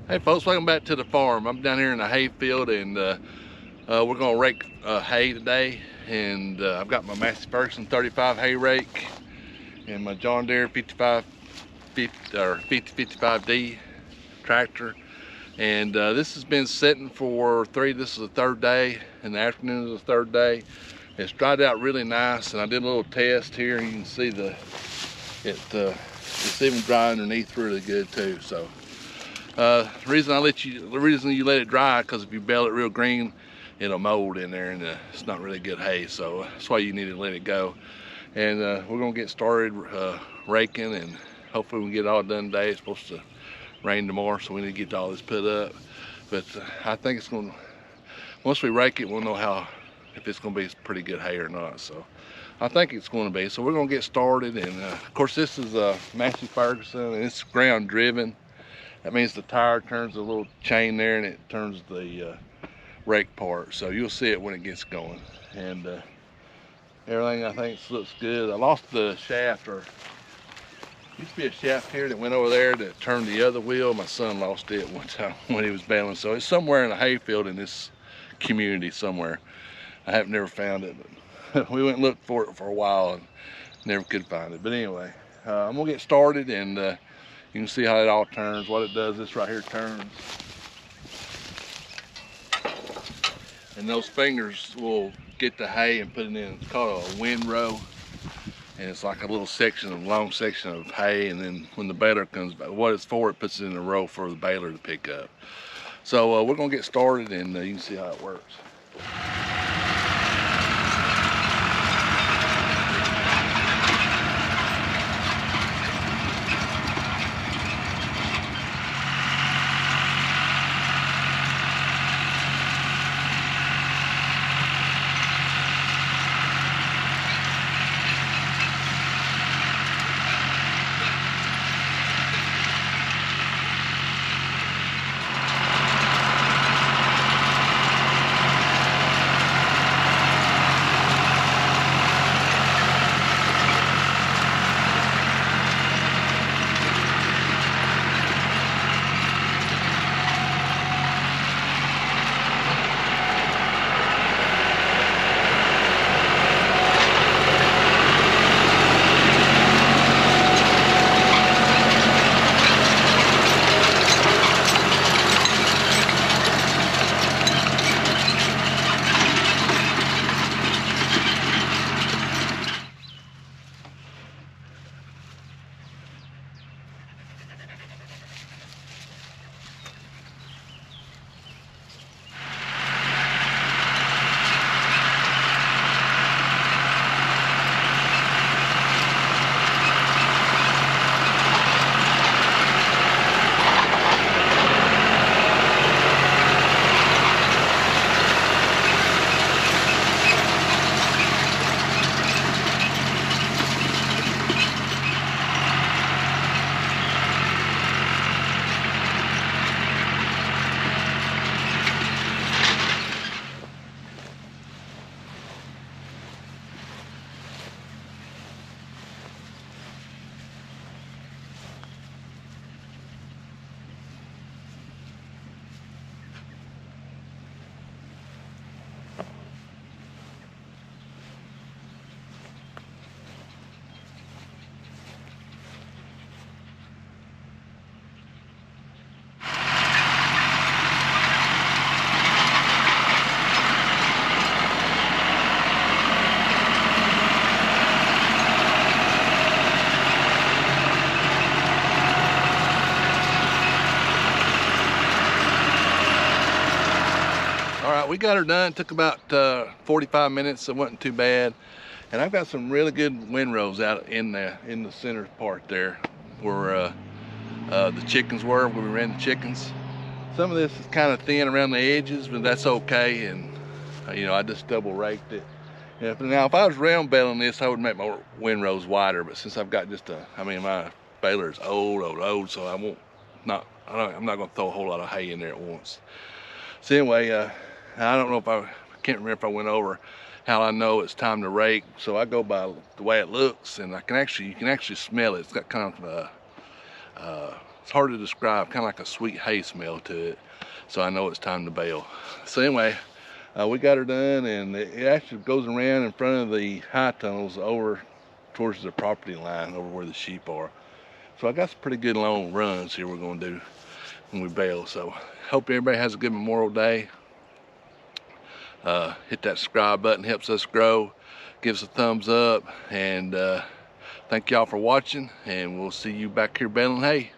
Hey folks, welcome back to the farm. I'm down here in the hay field, and we're gonna rake hay today. And I've got my Massey Ferguson 35 hay rake and my John Deere 5055D tractor. And this has been sitting for this is the third day, and the afternoon is the third day. It's dried out really nice, and I did a little test here, and you can see it's even dry underneath really good too. So the reason you let it dry, because if you bale it real green, it'll mold in there, and it's not really good hay. So that's why you need to let it go. And we're gonna get started raking, and hopefully we can get it all done today. It's supposed to rain tomorrow, so we need to get all this put up. But I think it's gonna, once we rake it, we'll know if it's gonna be pretty good hay or not. So I think it's going to be. So we're gonna get started, and of course this is Massey Ferguson, and it's ground driven. That means the tire turns a little chain there, and it turns the rake part. So you'll see it when it gets going. And everything I think looks good. I lost the shaft, or used to be a shaft here that went over there that turned the other wheel. My son lost it one time when he was baling. So it's somewhere in a hayfield in this community somewhere. I have never found it, but we went and looked for it for a while and never could find it. But anyway, I'm gonna get started, and you can see how it all turns. What it does, this right here turns. And those fingers will get the hay and put it in. It's called a windrow. And it's like a little long section of hay. And then when the baler comes back, what it's for, it puts it in a row for the baler to pick up. So we're gonna get started, and you can see how it works. All right, we got her done. It took about 45 minutes. It wasn't too bad. And I've got some really good windrows out in the center part there where the chickens were, where we ran the chickens. Some of this is kind of thin around the edges, but that's okay. And you know, I just double raked it. Now, if I was round baling this, I would make my windrows wider. But since I've got my baler is old, so I'm not gonna throw a whole lot of hay in there at once. So anyway, I don't know if I can't remember if I went over how I know it's time to rake. So I go by the way it looks, and you can actually smell it. It's got kind of It's hard to describe, kind of like a sweet hay smell to it. So I know it's time to bale. So anyway, we got her done, and it actually goes around in front of the high tunnels over towards the property line over where the sheep are. So I got some pretty good long runs here we're gonna do when we bale. So hope everybody has a good Memorial Day. Hit that subscribe button, helps us grow. Give us a thumbs up, and thank y'all for watching, and we'll see you back here baling hay.